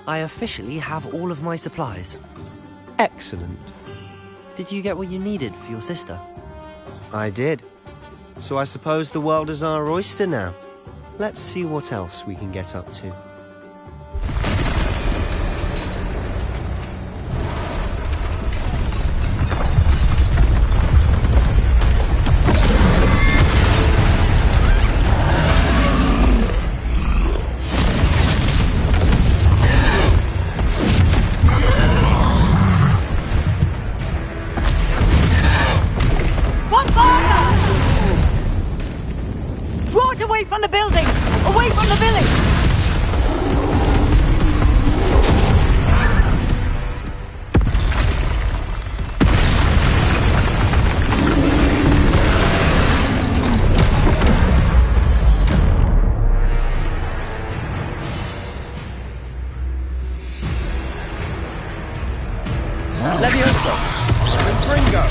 I officially have all of my supplies. Excellent. Did you get what you needed for your sister? I did. So I suppose the world is our oyster now. Let's see what else we can get up to. Away from the building! Away from the village! Leviosa! Ringo!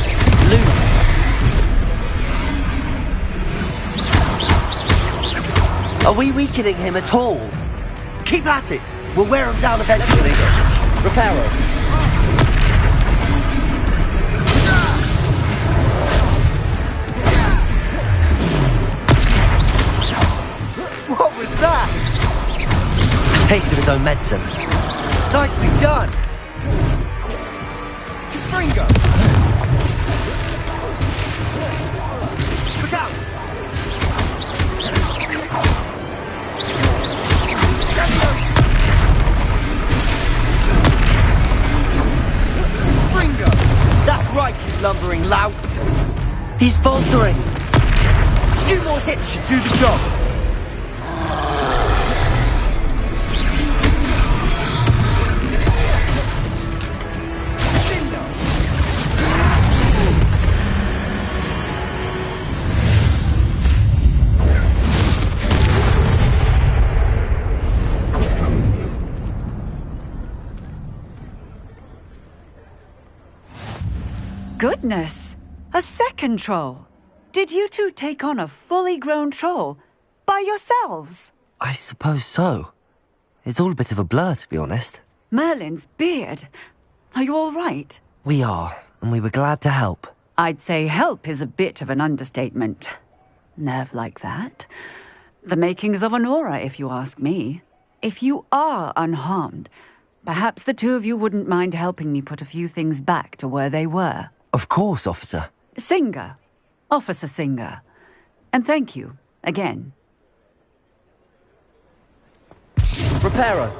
Luke! Are we weakening him at all? Keep at it! We'll wear him down eventually. Reparo. What was that? A taste of his own medicine. Nicely done! Ringo! Look out! That's right, you lumbering lout! He's faltering! A few more hits should do the job! Goodness! A second troll! Did you two take on a fully grown troll? By yourselves? I suppose so. It's all a bit of a blur, to be honest. Merlin's beard. Are you all right? We are, and we were glad to help. I'd say help is a bit of an understatement. Nerve like that. The makings of an aura, if you ask me. If you are unharmed, perhaps the two of you wouldn't mind helping me put a few things back to where they were. Of course, officer. Singer. Officer Singer. And thank you, again. Reparo.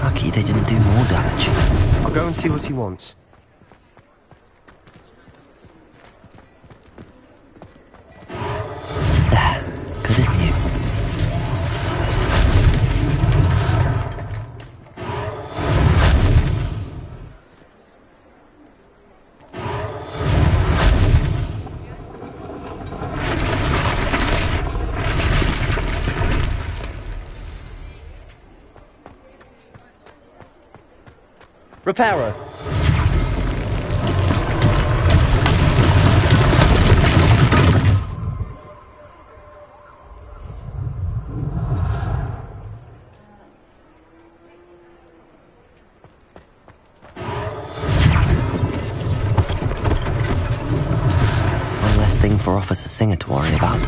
Lucky they didn't do more damage. I'll go and see what he wants. There. Good as new. Reparo. One less thing for Officer Singer to worry about.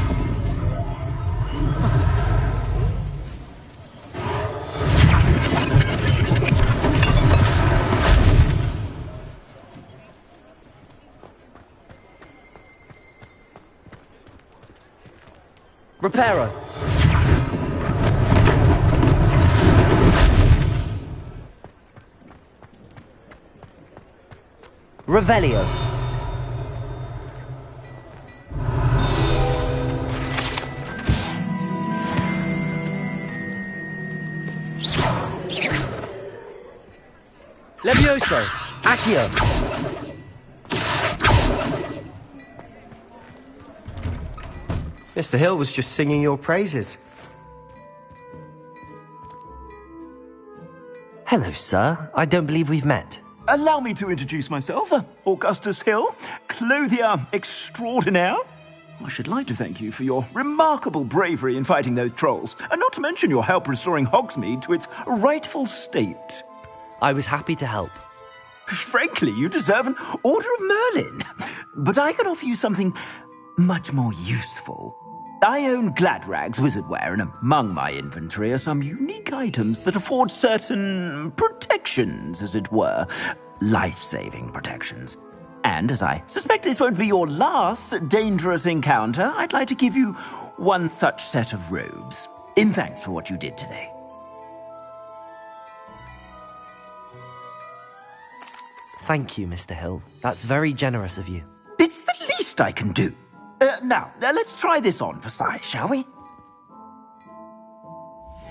Reparo. Revelio. Levioso. Accio. Mr. Hill was just singing your praises. Hello, sir. I don't believe we've met. Allow me to introduce myself. Augustus Hill, clothier extraordinaire. I should like to thank you for your remarkable bravery in fighting those trolls, and not to mention your help restoring Hogsmeade to its rightful state. I was happy to help. Frankly, you deserve an Order of Merlin. But I can offer you something much more useful. I own Gladrag's wizardware, and among my inventory are some unique items that afford certain protections, as it were. Life-saving protections. And as I suspect this won't be your last dangerous encounter, I'd like to give you one such set of robes, in thanks for what you did today. Thank you, Mr. Hill. That's very generous of you. It's the least I can do. Now, let's try this on for size, shall we?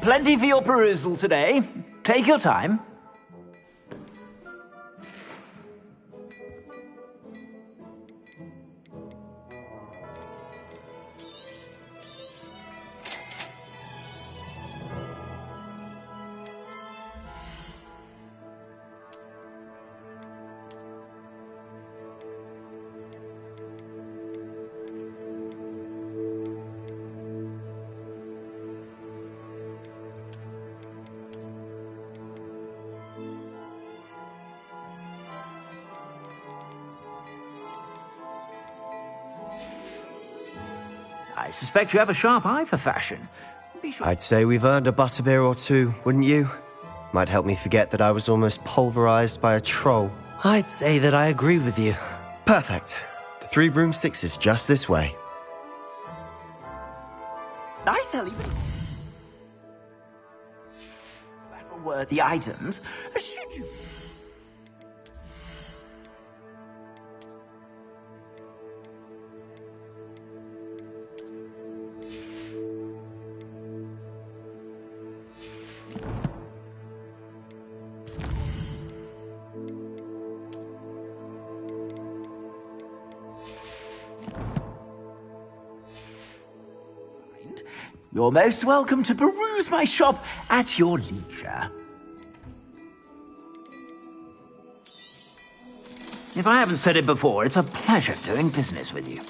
Plenty for your perusal today. Take your time. I suspect you have a sharp eye for fashion. Be sure. I'd say we've earned a butterbeer or two, wouldn't you? Might help me forget that I was almost pulverized by a troll. I'd say that I agree with you. Perfect. The Three Broomsticks is just this way. I sell even worthy items. Should you? You're most welcome to peruse my shop at your leisure. If I haven't said it before, it's a pleasure doing business with you.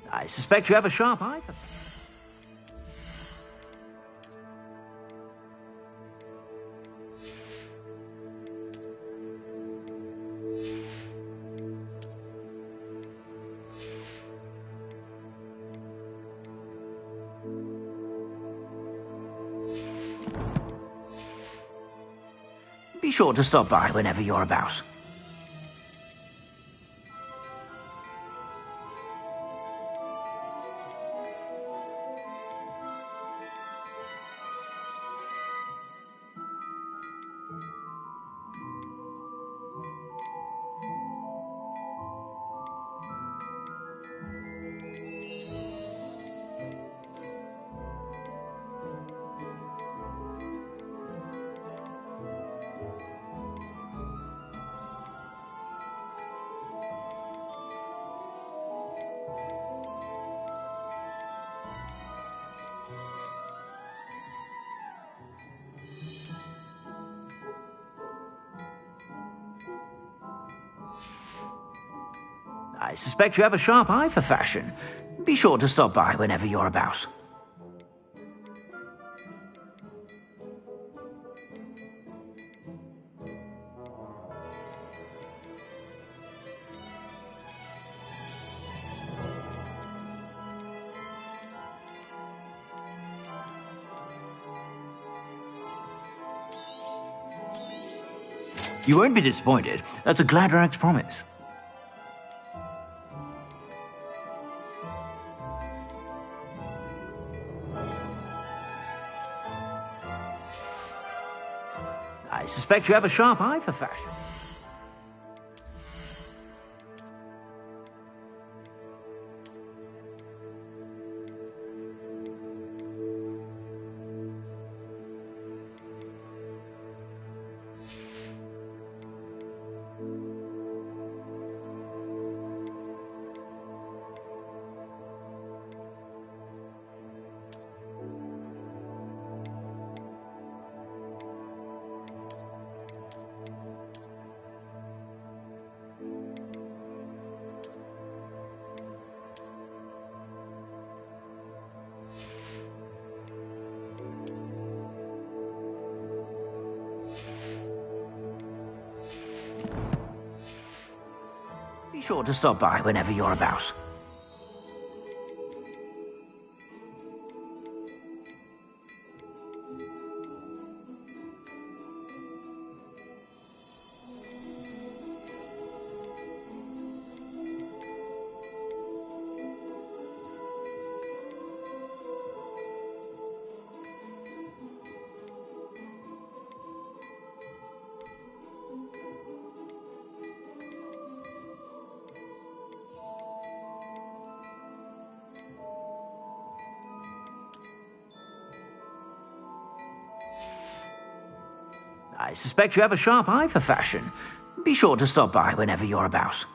I suspect you have a sharp eye for that. Be sure to stop by whenever you're about. suspect you have a sharp eye for fashion. Be sure to stop by whenever you're about. You won't be disappointed. That's a Gladrag's promise. I suspect you have a sharp eye for fashion. Be sure to stop by whenever you're about. I suspect you have a sharp eye for fashion. Be sure to stop by whenever you're about.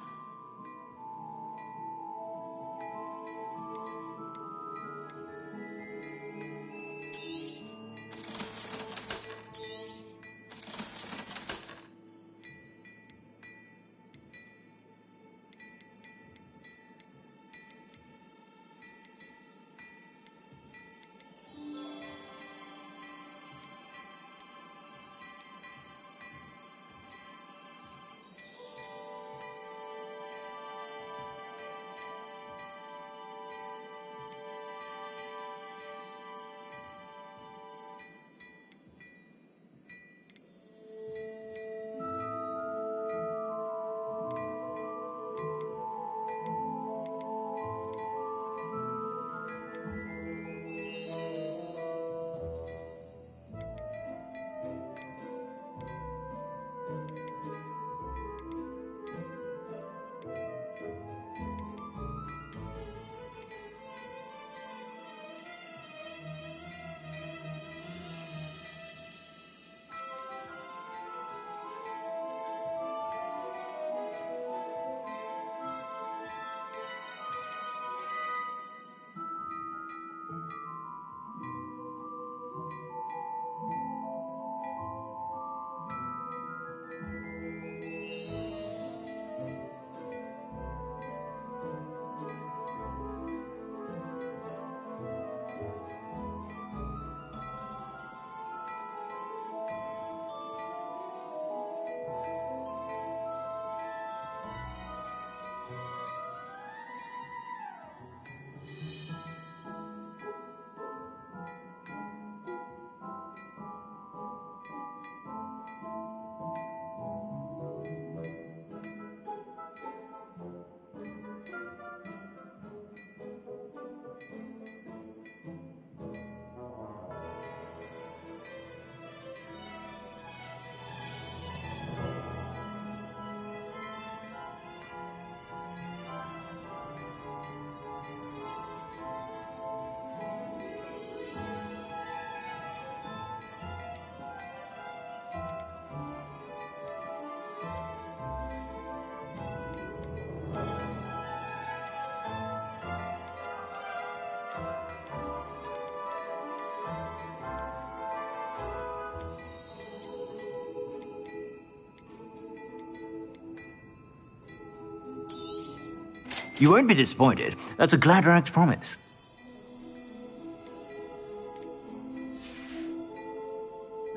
You won't be disappointed. That's a Gladrag's promise.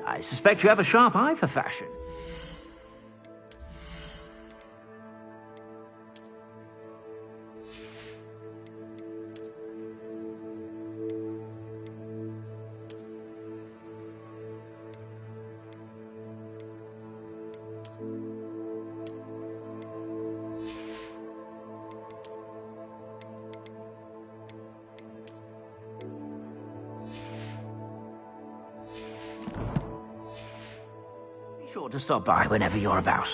I suspect you have a sharp eye for fashion. Be sure to stop by whenever you're about.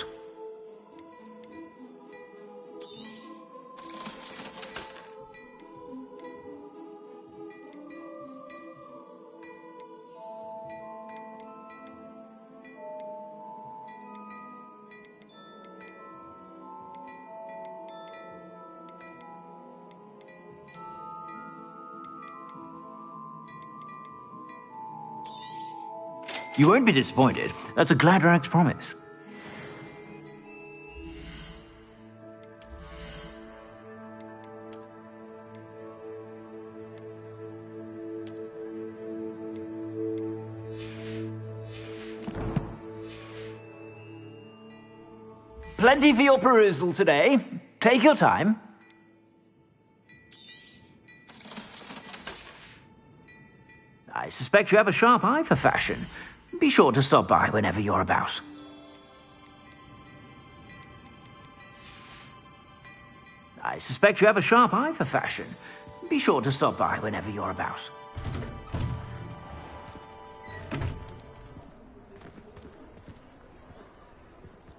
You won't be disappointed. That's a Gladrag's promise. Plenty for your perusal today. Take your time. I suspect you have a sharp eye for fashion. Be sure to stop by whenever you're about. I suspect you have a sharp eye for fashion. Be sure to stop by whenever you're about.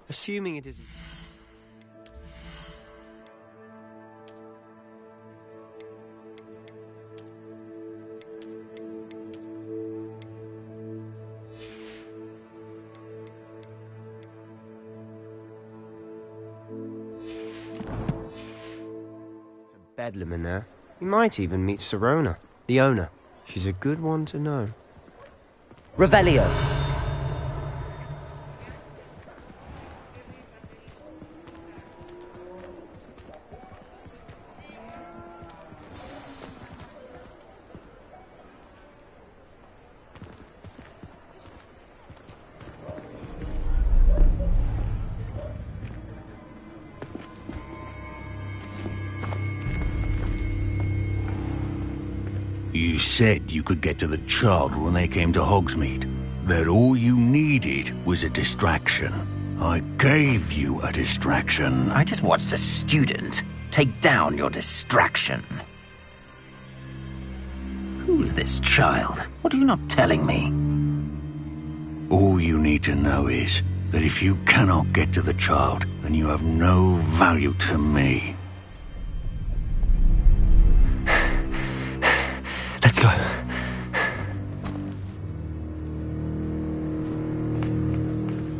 Assuming it isn't. Bedlam in there. You might even meet Sirona, the owner. She's a good one to know. Revelio. You said you could get to the child when they came to Hogsmeade. That all you needed was a distraction. I gave you a distraction. I just watched a student take down your distraction. Who's this child? What are you not telling me? All you need to know is that if you cannot get to the child, then you have no value to me. Let's go.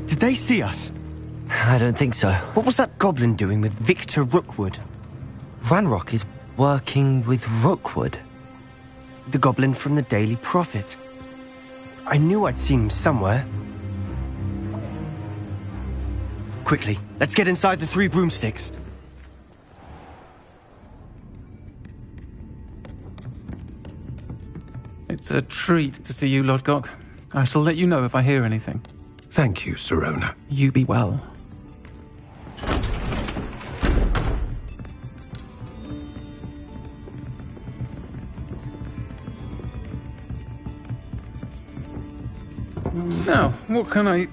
Did they see us? I don't think so. What was that goblin doing with Victor Rookwood? Ranrock is working with Rookwood. The goblin from the Daily Prophet. I knew I'd seen him somewhere. Quickly, let's get inside the Three Broomsticks. It's a treat to see you, Lodgok. I shall let you know if I hear anything. Thank you, Sirona. You be well. Now, what can I...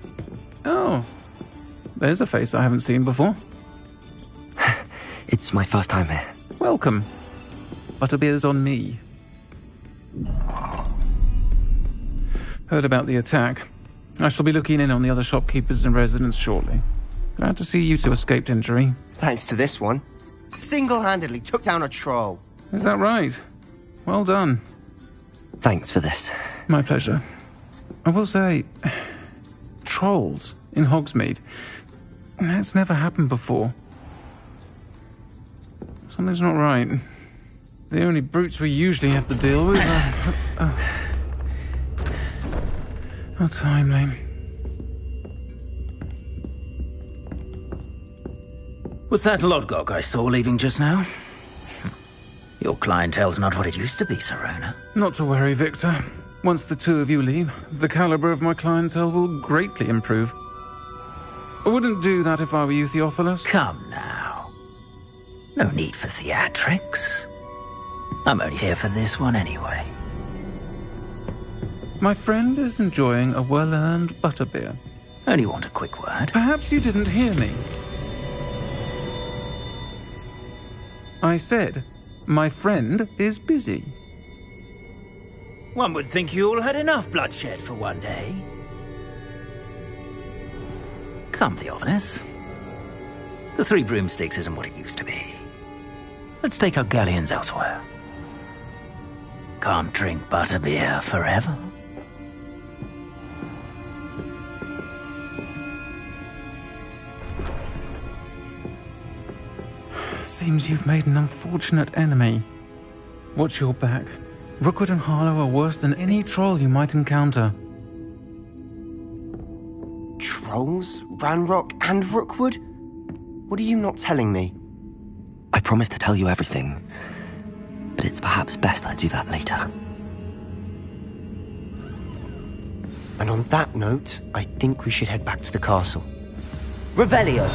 Oh, there's a face I haven't seen before. It's my first time here. Welcome. Butterbeer's on me. Heard about the attack. I shall be looking in on the other shopkeepers and residents shortly. Glad to see you two escaped injury. Thanks to this one. Single-handedly took down a troll. Is that right? Well done. Thanks for this. My pleasure. I will say, trolls in Hogsmeade. That's never happened before. Something's not right. The only brutes we usually have to deal with are... How timely. Was that Lodgok I saw leaving just now? Your clientele's not what it used to be, Serona. Not to worry, Victor. Once the two of you leave, the caliber of my clientele will greatly improve. I wouldn't do that if I were you, Theophilus. Come now. No need for theatrics. I'm only here for this one anyway. My friend is enjoying a well-earned butterbeer. Only want a quick word. Perhaps you didn't hear me. I said, my friend is busy. One would think you all had enough bloodshed for one day. Come, Theophilus. The Three Broomsticks isn't what it used to be. Let's take our galleons elsewhere. Can't drink butterbeer forever. Seems you've made an unfortunate enemy. Watch your back. Rookwood and Harlow are worse than any troll you might encounter. Trolls? Ranrock and Rookwood? What are you not telling me? I promise to tell you everything, but it's perhaps best I do that later. And on that note, I think we should head back to the castle. Revelio.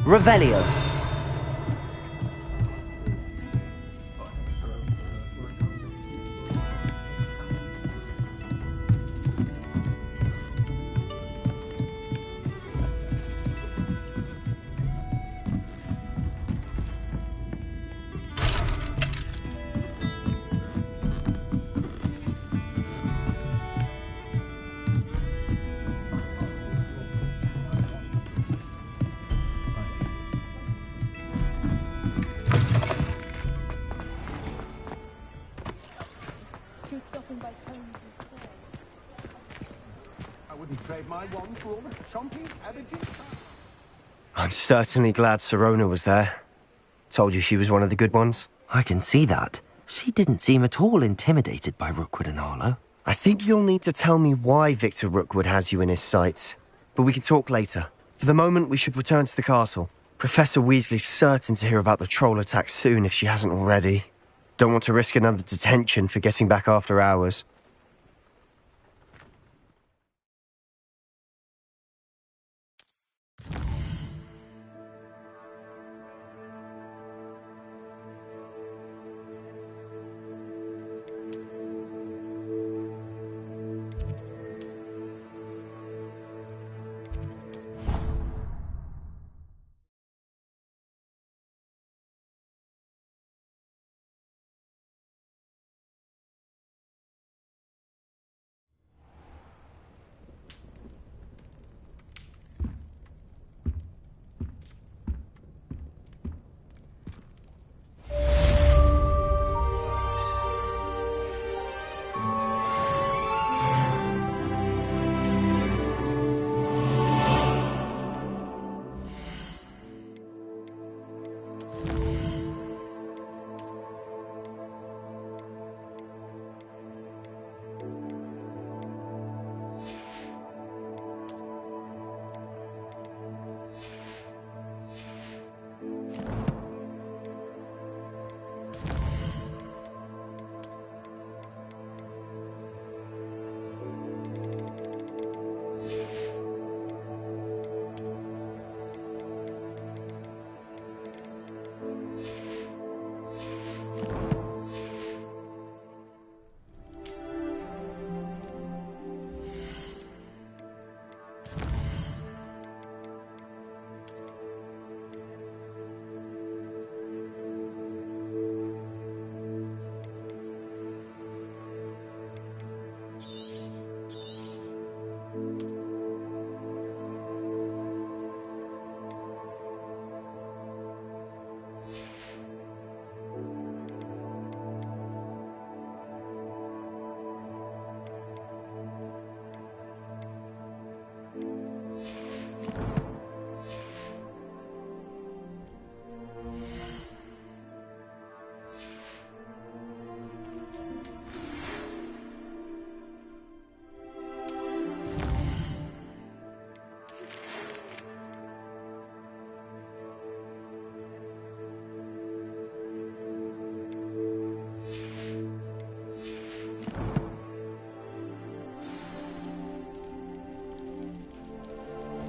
Revelio. I'm certainly glad Serona was there. Told you she was one of the good ones. I can see that. She didn't seem at all intimidated by Rookwood and Harlow. I think you'll need to tell me why Victor Rookwood has you in his sights. But we can talk later. For the moment, we should return to the castle. Professor Weasley's certain to hear about the troll attack soon if she hasn't already. Don't want to risk another detention for getting back after hours.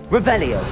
Revelio.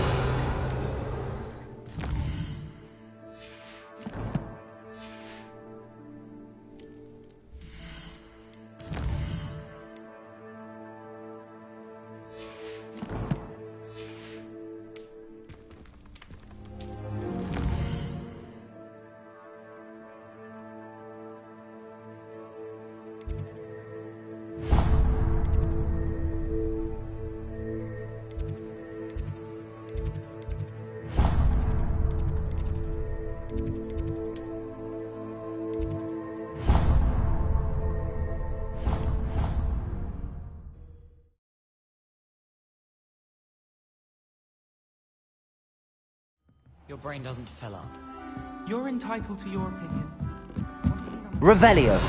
Your brain doesn't fill up. You're entitled to your opinion. Revelio.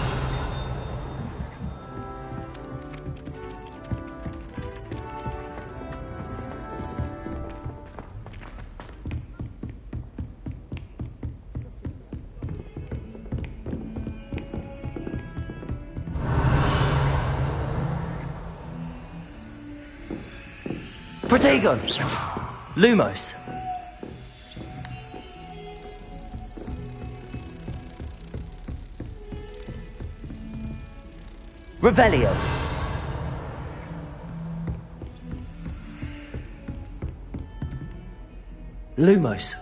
Protego. Lumos. Revelio. Lumos.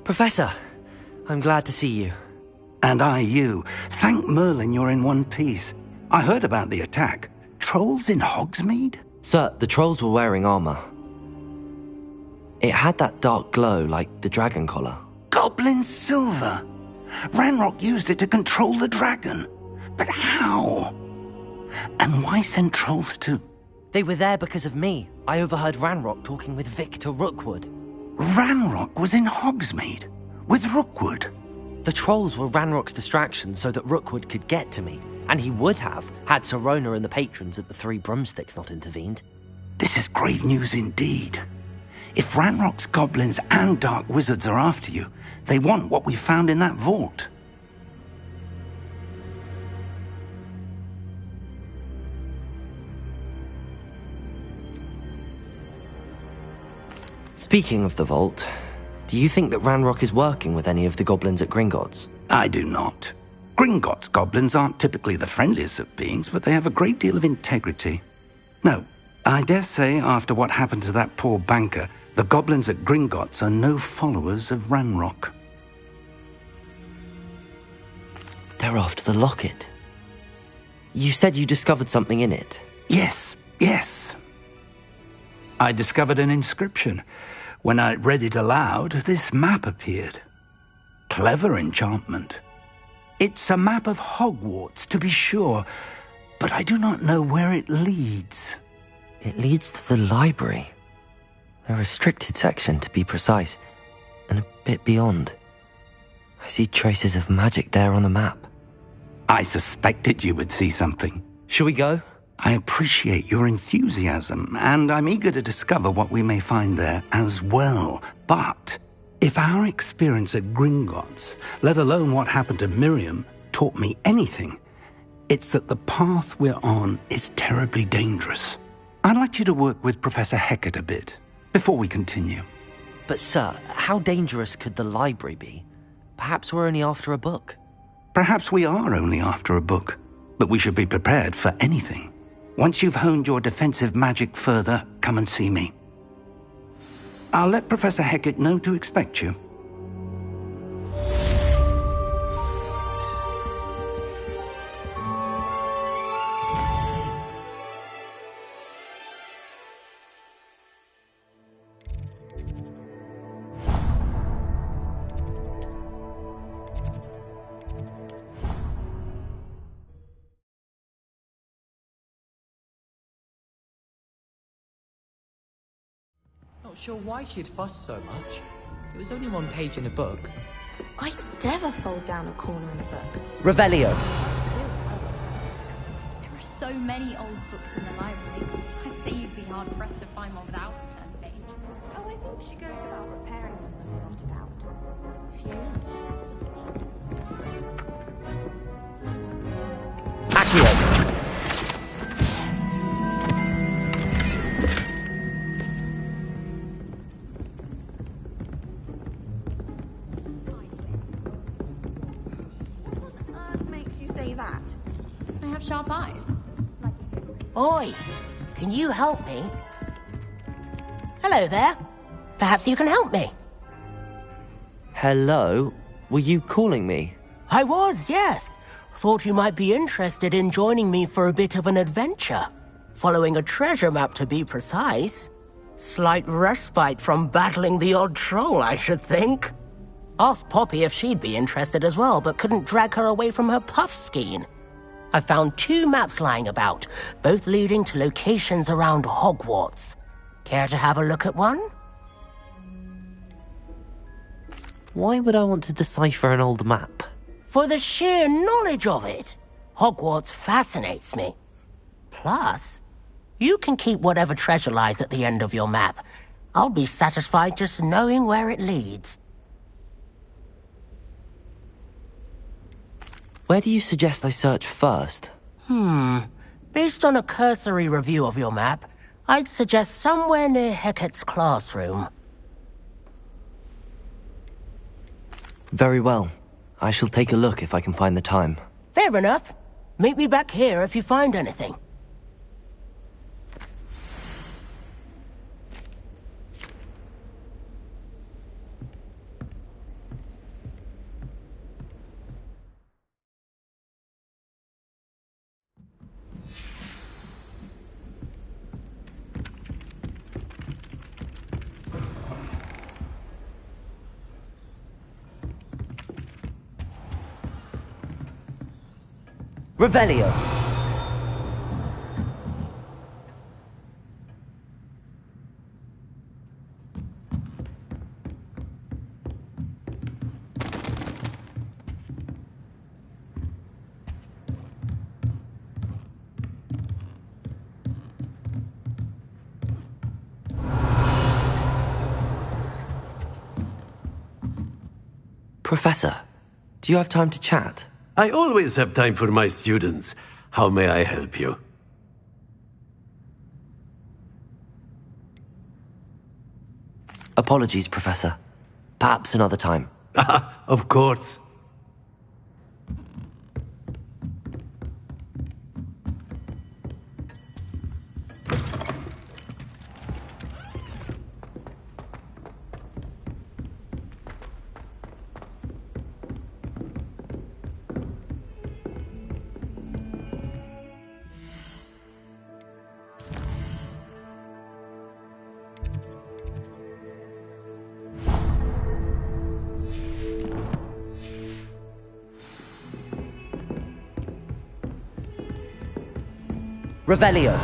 Professor, I'm glad to see you. And I you. Thank Merlin you're in one piece. I heard about the attack. Trolls in Hogsmeade? Sir, the trolls were wearing armor. It had that dark glow like the dragon collar. Goblin silver. Ranrock used it to control the dragon. But how? And why send trolls to... They were there because of me. I overheard Ranrock talking with Victor Rookwood. Ranrock was in Hogsmeade? With Rookwood? The trolls were Ranrock's distraction so that Rookwood could get to me. And he would have, had Sirona and the patrons at the Three Broomsticks not intervened. This is grave news indeed. If Ranrock's goblins and dark wizards are after you, they want what we found in that vault. Speaking of the vault, do you think that Ranrock is working with any of the goblins at Gringotts? I do not. Gringotts goblins aren't typically the friendliest of beings, but they have a great deal of integrity. No, I dare say after what happened to that poor banker, the goblins at Gringotts are no followers of Ranrock. They're after the locket. You said you discovered something in it. Yes. I discovered an inscription. When I read it aloud, this map appeared. Clever enchantment. It's a map of Hogwarts, to be sure, but I do not know where it leads. It leads to the library. The restricted section, to be precise, and a bit beyond. I see traces of magic there on the map. I suspected you would see something. Shall we go? I appreciate your enthusiasm, and I'm eager to discover what we may find there as well. But if our experience at Gringotts, let alone what happened to Miriam, taught me anything, it's that the path we're on is terribly dangerous. I'd like you to work with Professor Hecat a bit, before we continue. But sir, how dangerous could the library be? Perhaps we're only after a book. Perhaps we are only after a book, but we should be prepared for anything. Once you've honed your defensive magic further, come and see me. I'll let Professor Hecat know to expect you. Not sure why she'd fuss so much. It was only one page in a book. I'd never fold down a corner in a book. Revelio. There are so many old books in the library. I'd say you'd be hard-pressed to find one without a certain page. Oh, I think she goes about repairing them when they're not about. Accio. What makes you say that? I have sharp eyes. Oi! Can you help me? Hello there. Perhaps you can help me. Hello? Were you calling me? I was, yes. Thought you might be interested in joining me for a bit of an adventure. Following a treasure map, to be precise. Slight respite from battling the odd troll, I should think. Asked Poppy if she'd be interested as well, but couldn't drag her away from her puff skein. I found 2 maps lying about, both leading to locations around Hogwarts. Care to have a look at one? Why would I want to decipher an old map? For the sheer knowledge of it. Hogwarts fascinates me. Plus, you can keep whatever treasure lies at the end of your map. I'll be satisfied just knowing where it leads. Where do you suggest I search first? Based on a cursory review of your map, I'd suggest somewhere near Hecat's classroom. Very well. I shall take a look if I can find the time. Fair enough. Meet me back here if you find anything. Revelio. Professor, do you have time to chat? I always have time for my students. How may I help you? Apologies, Professor. Perhaps another time. Of course. Revelio.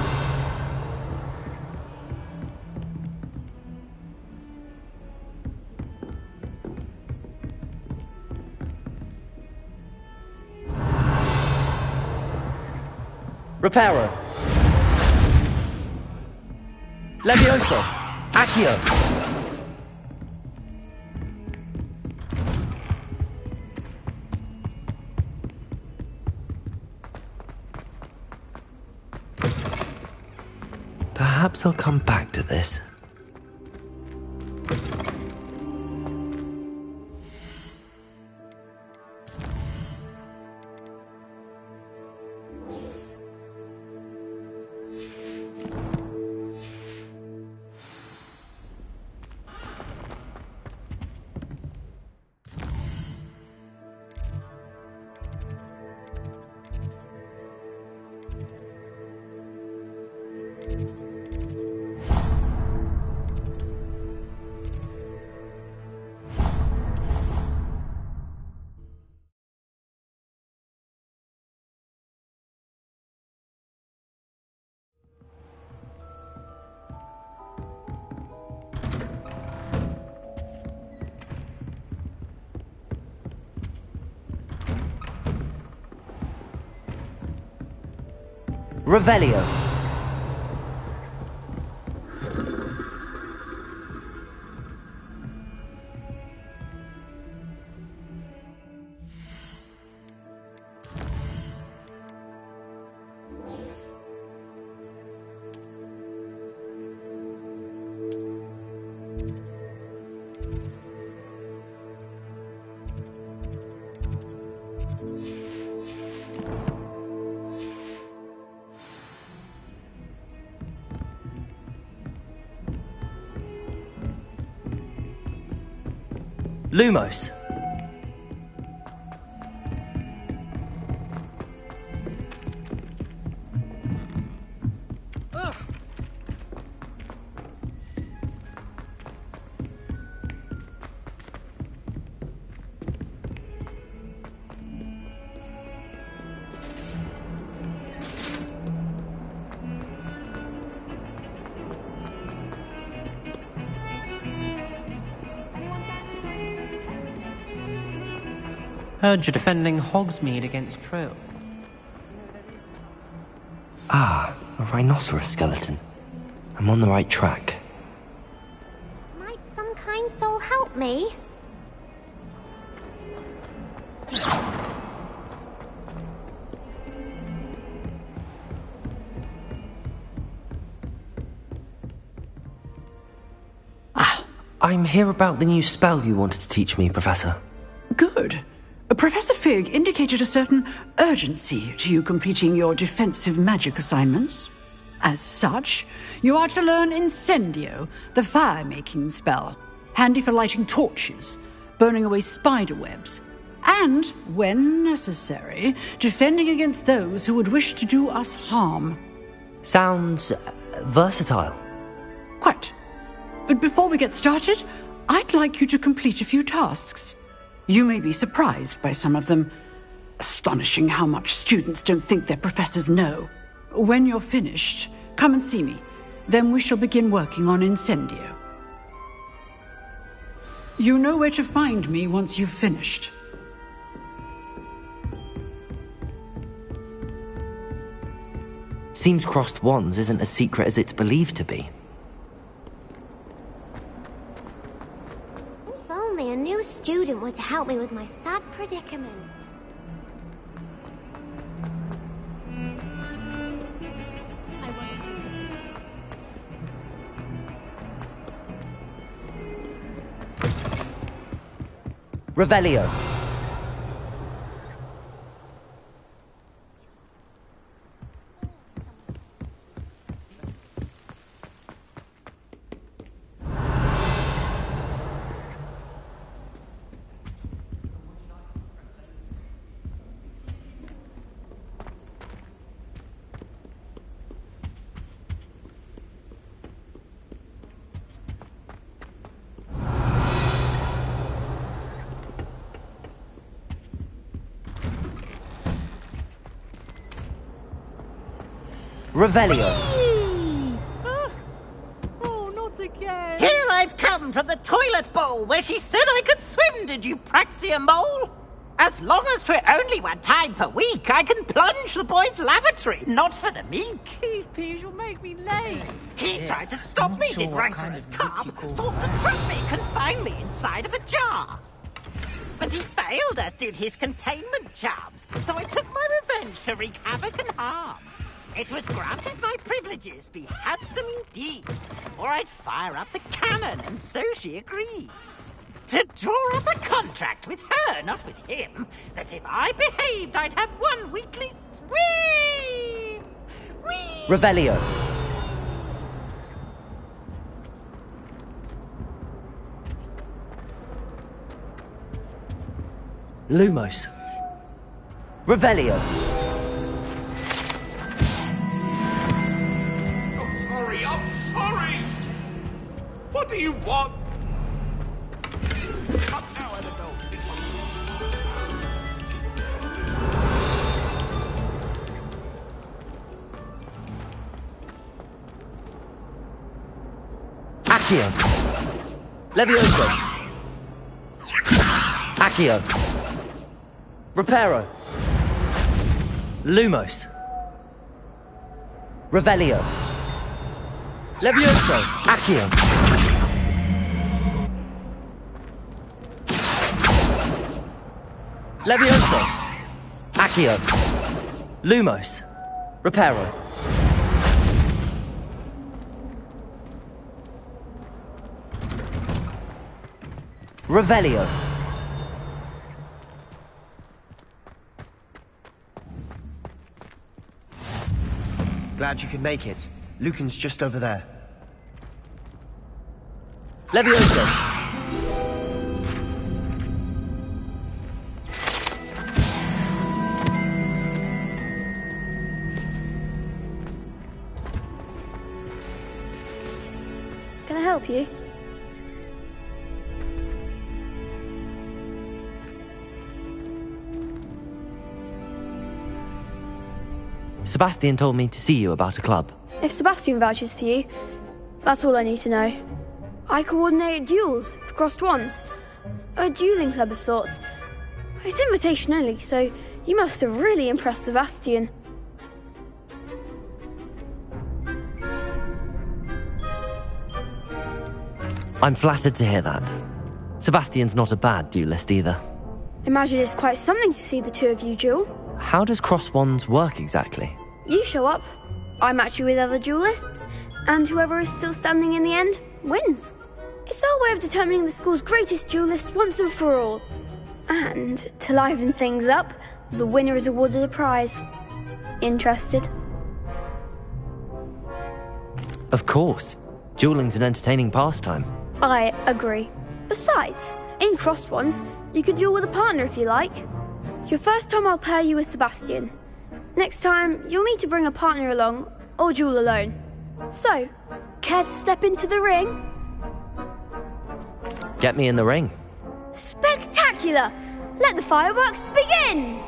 Reparo. Levioso. Accio. Perhaps I'll come back to this. Revelio. Lumos. Heard you're defending Hogsmeade against trolls. Ah, a rhinoceros skeleton. I'm on the right track. Might some kind soul help me? I'm here about the new spell you wanted to teach me, Professor. Good. Professor Fig indicated a certain urgency to you completing your defensive magic assignments. As such, you are to learn Incendio, the fire-making spell, handy for lighting torches, burning away spider webs, and, when necessary, defending against those who would wish to do us harm. Sounds versatile. Quite. But before we get started, I'd like you to complete a few tasks. You may be surprised by some of them. Astonishing how much students don't think their professors know. When you're finished, come and see me. Then we shall begin working on Incendio. You know where to find me once you've finished. Seems crossed wands isn't as secret as it's believed to be. If only a new student were to help me with my sad predicament. Revelio. Revelio. Oh, not again. Here I've come from the toilet bowl where she said I could swim, did you praxia mole? As long as 'twere only one time per week, I can plunge the boys' lavatory, not for the meek. Please, Peeves, you'll make me late. He tried to stop me, did rancorous carp, sought to trap me, confine me inside of a jar. But he failed, as did his containment charms, so I took my revenge to wreak havoc and harm. It was granted my privileges be handsome indeed, or I'd fire up the cannon, and so she agreed. To draw up a contract with her, not with him, that if I behaved, I'd have one weekly swim! Whee! Revelio. Lumos. Revelio. I'm sorry! What do you want? Up now, Annabelle. Accio. Levioso. Accio. Reparo. Lumos. Revelio. Levioso! Accio. Levioso! Accio. Lumos. Reparo. Revelio. Glad you could make it. Lucan's just over there. Levioso. Can I help you? Sebastian told me to see you about a club. If Sebastian vouches for you, that's all I need to know. I coordinate duels for crossed wands. A dueling club of sorts. It's invitation only, so you must have really impressed Sebastian. I'm flattered to hear that. Sebastian's not a bad duelist either. Imagine it's quite something to see the two of you duel. How does cross wands work exactly? You show up, I match you with other duelists, and whoever is still standing in the end wins. It's our way of determining the school's greatest duelist once and for all. And to liven things up, the winner is awarded a prize. Interested? Of course. Dueling's an entertaining pastime. I agree. Besides, in crossed ones, you can duel with a partner if you like. Your first time I'll pair you with Sebastian. Next time, you'll need to bring a partner along, or duel alone. So, care to step into the ring? Get me in the ring. Spectacular! Let the fireworks begin!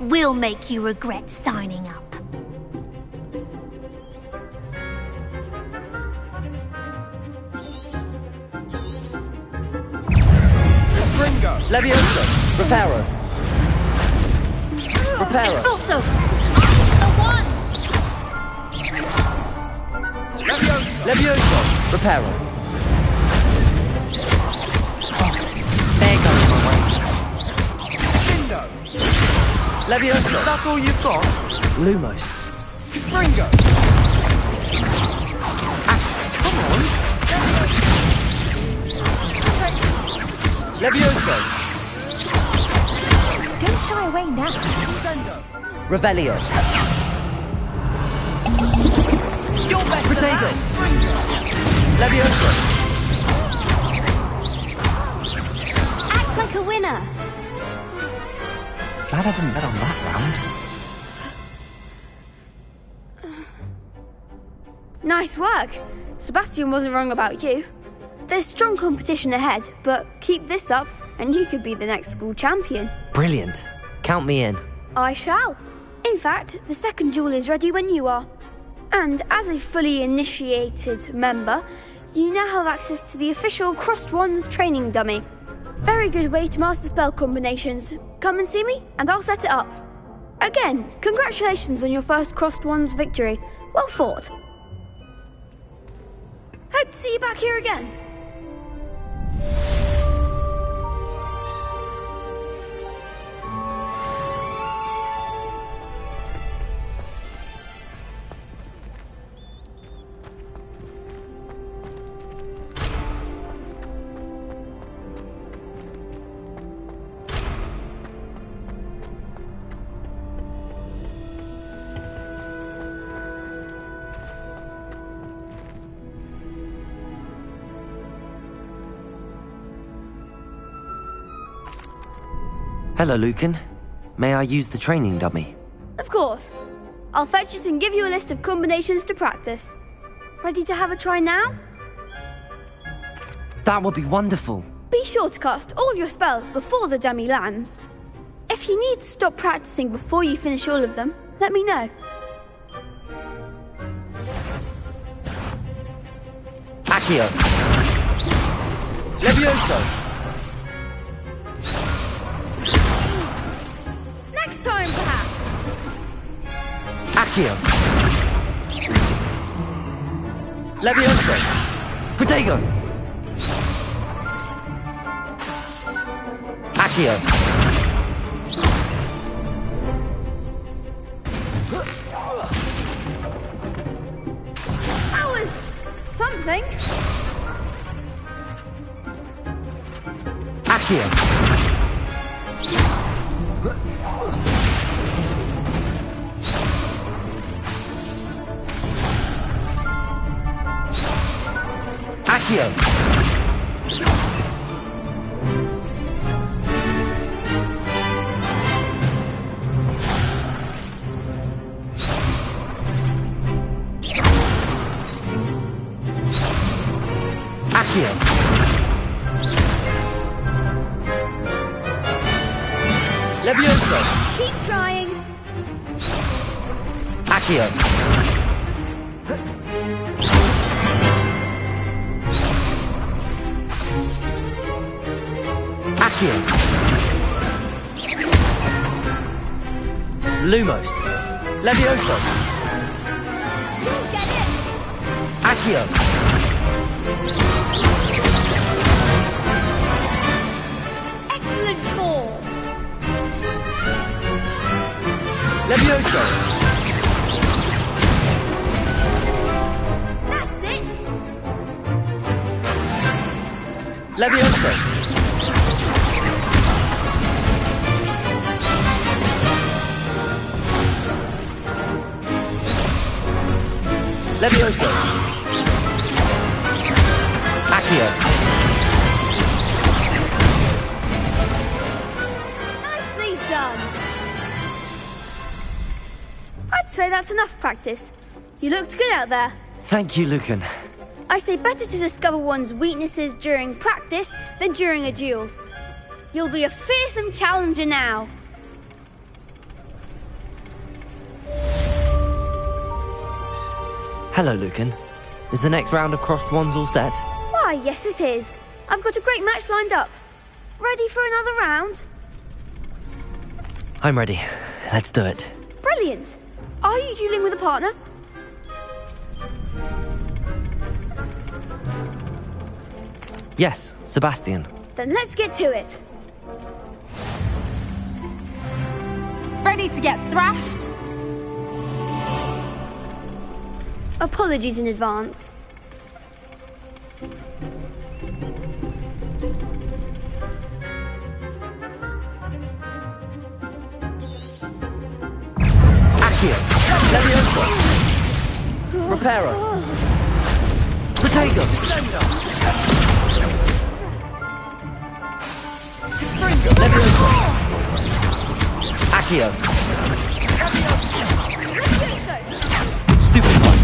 We'll make you regret signing up. Gringo! Levioso! Reparo! Reparo! Also, the one! Levioso! Reparo! There goes my way. Lindo! Levioso! That's all you've got? Lumos. Gringo! Come on! Levioso! Don't shy away now. Revelio. You're better Protego. Levioso! Act like a winner. Glad I didn't bet on that round. Nice work. Sebastian wasn't wrong about you. There's strong competition ahead, but keep this up and you could be the next school champion. Brilliant. Count me in. I shall. In fact, the second duel is ready when you are. And as a fully initiated member, you now have access to the official Crossed Wands training dummy. Very good way to master spell combinations. Come and see me, and I'll set it up. Again, congratulations on your first Crossed Wands victory. Well fought. Hope to see you back here again. Hello, Lucan. May I use the training dummy? Of course. I'll fetch it and give you a list of combinations to practice. Ready to have a try now? That would be wonderful. Be sure to cast all your spells before the dummy lands. If you need to stop practicing before you finish all of them, let me know. Accio. Levioso! Next next time, perhaps. Accio. Levioso. Protego. Accio. That was something. Accio. Accio. Accio. Levioso. Keep trying. Accio. Accio. Lumos. Levioso. You'll get it. Accio. Excellent form. Levioso. That's it. Levioso. Levioso. Accio. Nicely done. I'd say that's enough practice. You looked good out there. Thank you, Lucan. I say better to discover one's weaknesses during practice than during a duel. You'll be a fearsome challenger now. Hello, Lucan. Is the next round of crossed wands all set? Why, yes it is. I've got a great match lined up. Ready for another round? I'm ready. Let's do it. Brilliant. Are you dueling with a partner? Yes, Sebastian. Then let's get to it. Ready to get thrashed? Apologies in advance. Accio. Levioso. Reparo. Protego. Levioso. Accio. Stupid one.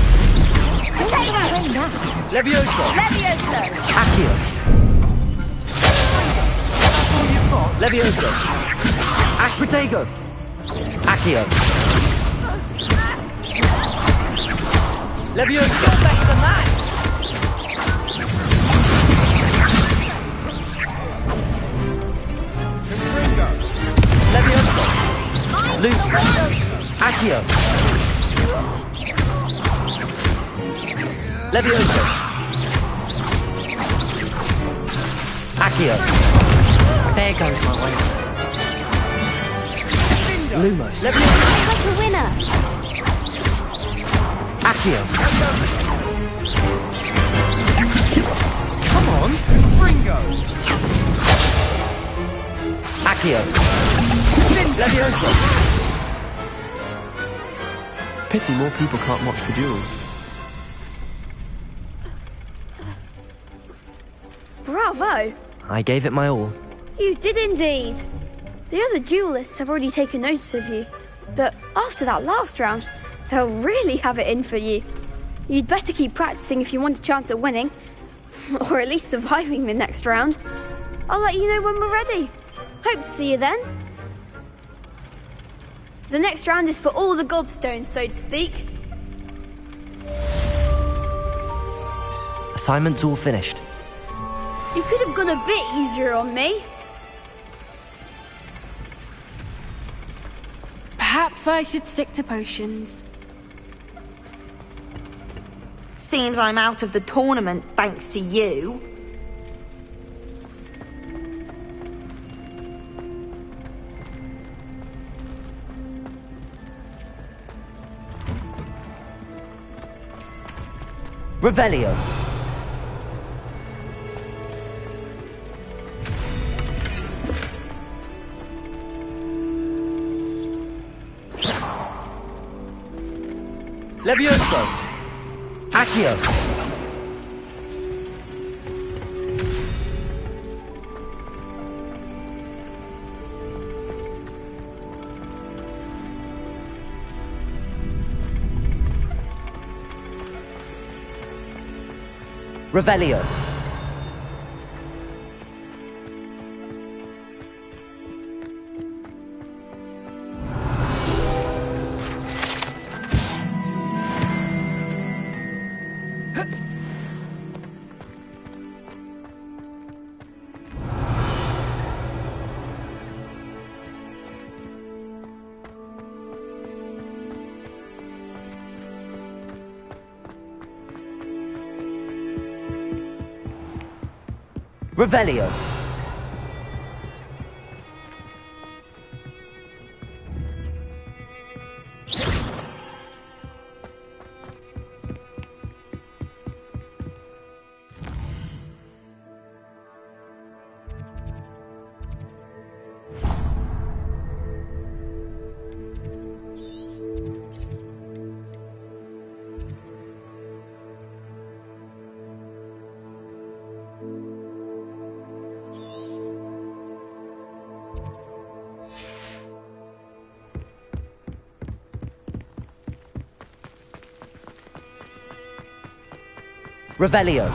Levioso. Levioso. Accio. Levioso. Protego. Accio. Levioso. Levioso. Accio. Levioso. Accio. There goes my way. Lumos. Like a winner. Accio. Come on, Ringo. Accio. Levioso. Pity more people can't watch the duels. Bravo. I gave it my all. You did indeed. The other duelists have already taken notice of you. But after that last round, they'll really have it in for you. You'd better keep practicing if you want a chance at winning. Or at least surviving the next round. I'll let you know when we're ready. Hope to see you then. The next round is for all the gobstones, so to speak. Assignment's all finished. You could have gone a bit easier on me. Guess I should stick to potions. Seems I'm out of the tournament thanks to you. Revelio. Levioso! Accio! Revelio. Revelio. Revelio.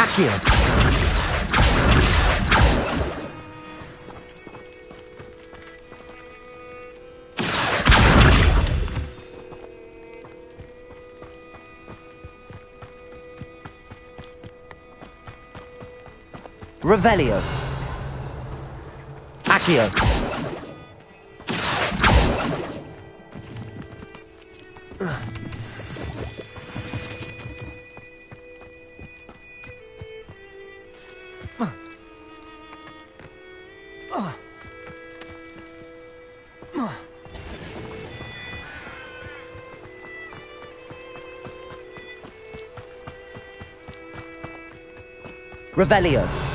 Accio. Revelio. Accio. Revelio.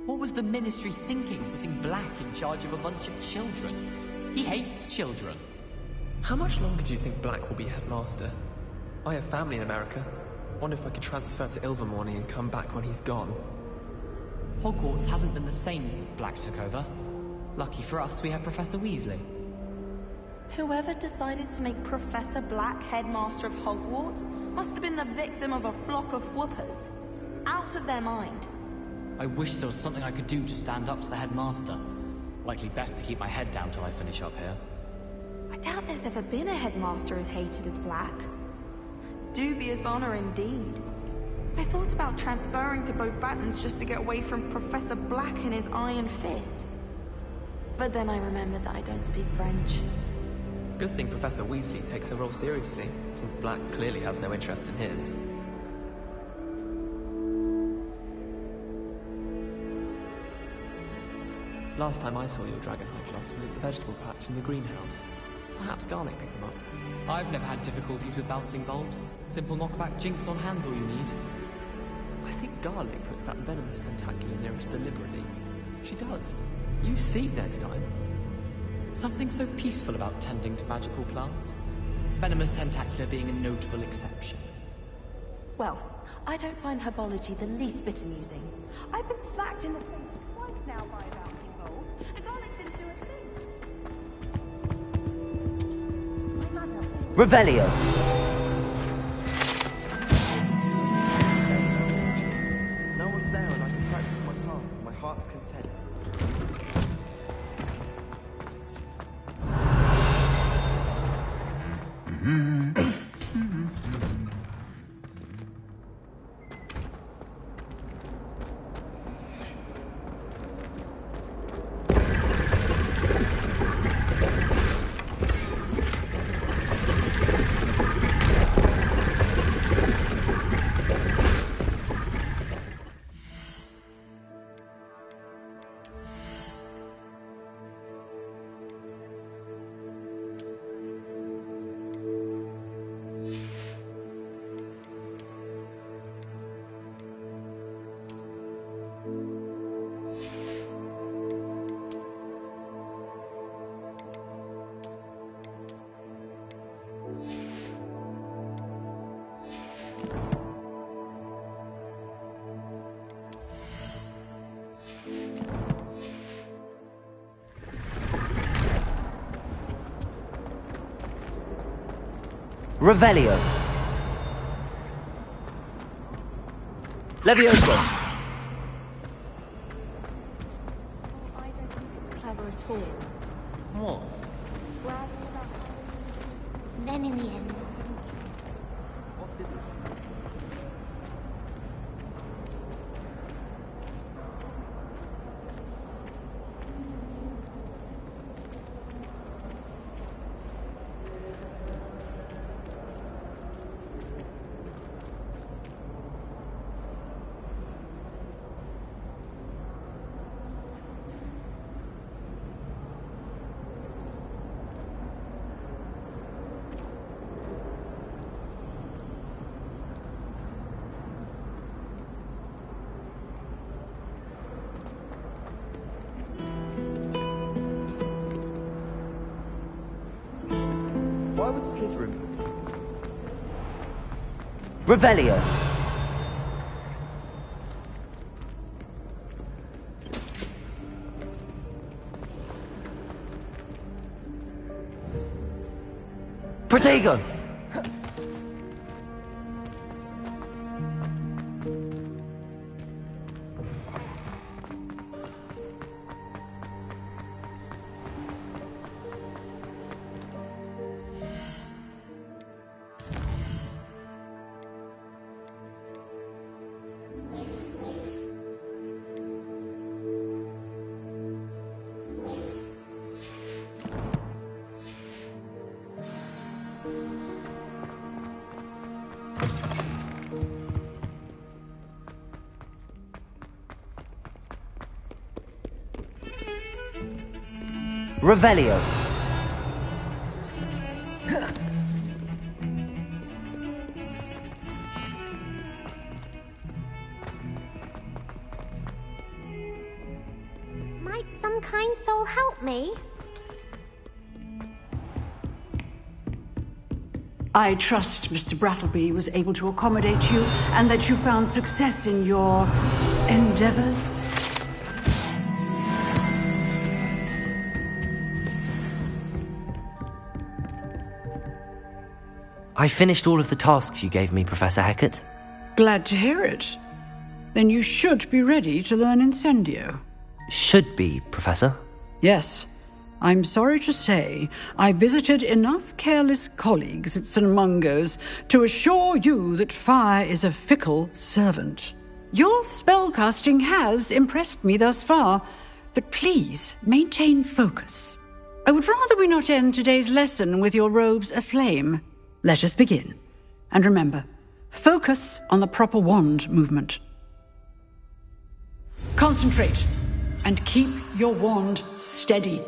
What was the Ministry thinking, putting Black in charge of a bunch of children? He hates children. How much longer do you think Black will be headmaster? I have family in America. Wonder if I could transfer to Ilvermorny and come back when he's gone. Hogwarts hasn't been the same since Black took over. Lucky for us, we have Professor Weasley. Whoever decided to make Professor Black headmaster of Hogwarts must have been the victim of a flock of whoopers. Out of their mind. I wish there was something I could do to stand up to the headmaster. Likely best to keep my head down till I finish up here. I doubt there's ever been a headmaster as hated as Black. Dubious honor indeed. I thought about transferring to Beauxbatons just to get away from Professor Black and his iron fist. But then I remembered that I don't speak French. Good thing Professor Weasley takes her role seriously, since Black clearly has no interest in his. Last time I saw your dragon Hyclops was at the vegetable patch in the greenhouse. Perhaps Garlic picked them up. I've never had difficulties with bouncing bulbs. Simple knockback jinx on hand's all you need. I think Garlic puts that venomous tentacula near us deliberately. She does. You see next time. Something so peaceful about tending to magical plants. Venomous tentacula being a notable exception. Well, I don't find herbology the least bit amusing. I've been smacked in the face twice now by a bouncing bulb, and Garlic didn't do a thing. Revelio. No one's there and I can practice my part. My heart's content. Revelio. Levioso. I don't think it's clever at all. What? Then in the end, Why would Slytherin... Revelio. Protego. Revelio. might some kind soul help me? I trust Mr. Brattleby was able to accommodate you and that you found success in your endeavors. I finished all of the tasks you gave me, Professor Hecat. Glad to hear it. Then you should be ready to learn Incendio. Should be, Professor. Yes. I'm sorry to say, I visited enough careless colleagues at St. Mungo's to assure you that fire is a fickle servant. Your spellcasting has impressed me thus far, but please maintain focus. I would rather we not end today's lesson with your robes aflame. Let us begin. And remember, focus on the proper wand movement. Concentrate, and keep your wand steady.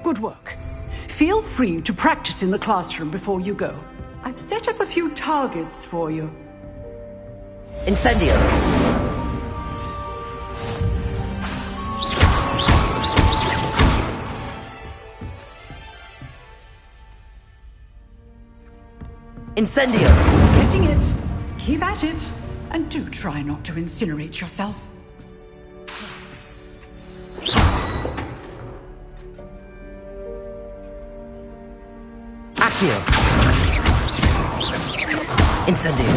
Good work. Feel free to practice in the classroom before you go. I've set up a few targets for you. Incendio! Incendio! Getting it. Keep at it. And do try not to incinerate yourself. Accio! Incendio!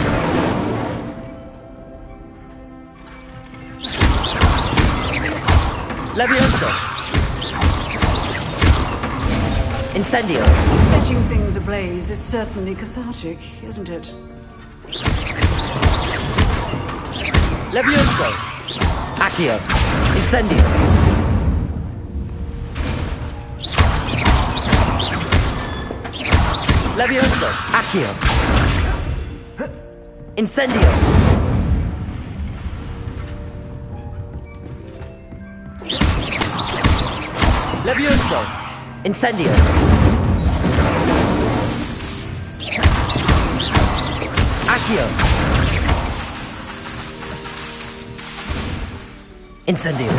Levioso! Incendio! Setting things ablaze is certainly cathartic, isn't it? Levioso! Accio! Incendio! Levioso! Accio! Incendio! Levioso! Incendio! Accio! Incendio!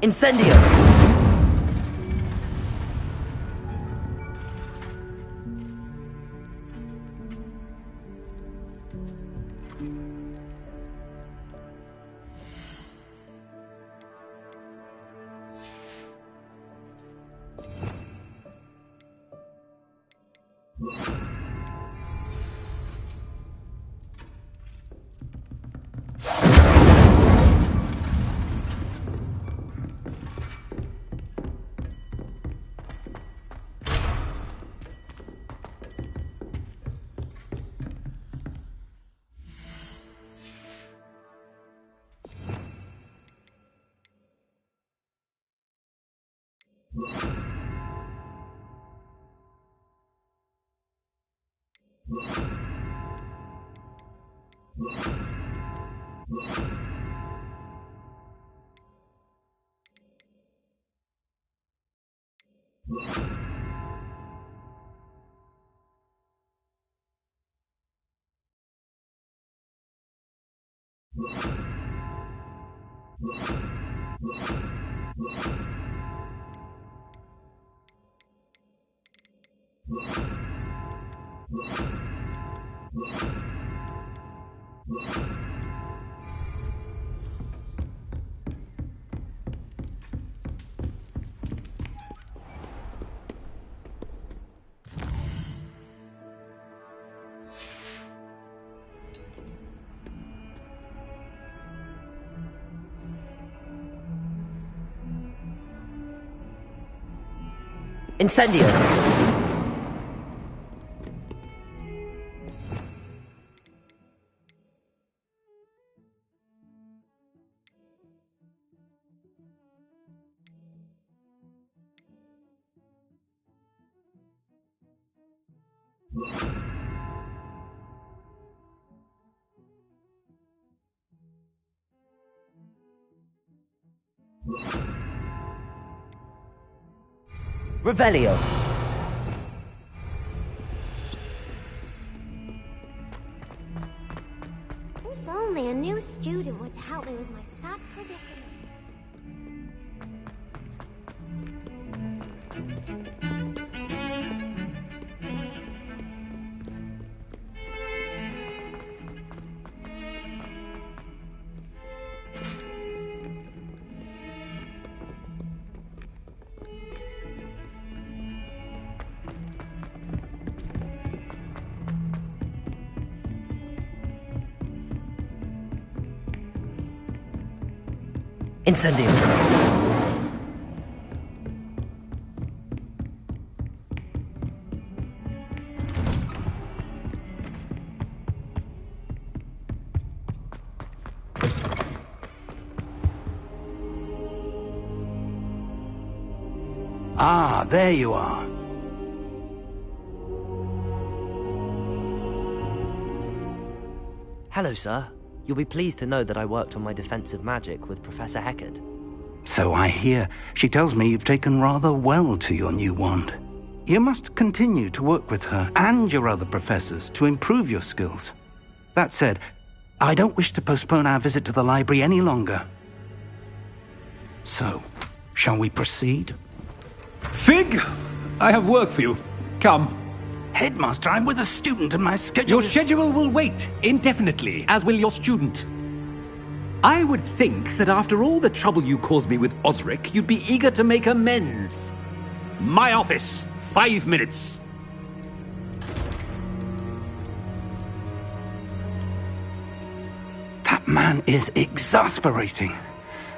Incendio! Incendio! Revelio. If only a new student were to help me with my sad predicament. Incendio. Ah, there you are. Hello, sir. You'll be pleased to know that I worked on my defensive magic with Professor Heckard. So I hear. She tells me you've taken rather well to your new wand. You must continue to work with her and your other professors to improve your skills. That said, I don't wish to postpone our visit to the library any longer. So, shall we proceed? Fig, I have work for you. Come. Headmaster, I'm with a student and my schedule Your schedule will wait indefinitely, as will your student. I would think that after all the trouble you caused me with Osric, you'd be eager to make amends. My office, 5 minutes. That man is exasperating.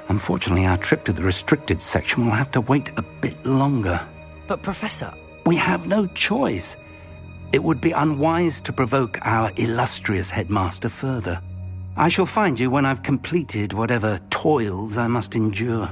Unfortunately, our trip to the restricted section will have to wait a bit longer. But Professor... We have no choice. It would be unwise to provoke our illustrious headmaster further. I shall find you when I've completed whatever toils I must endure.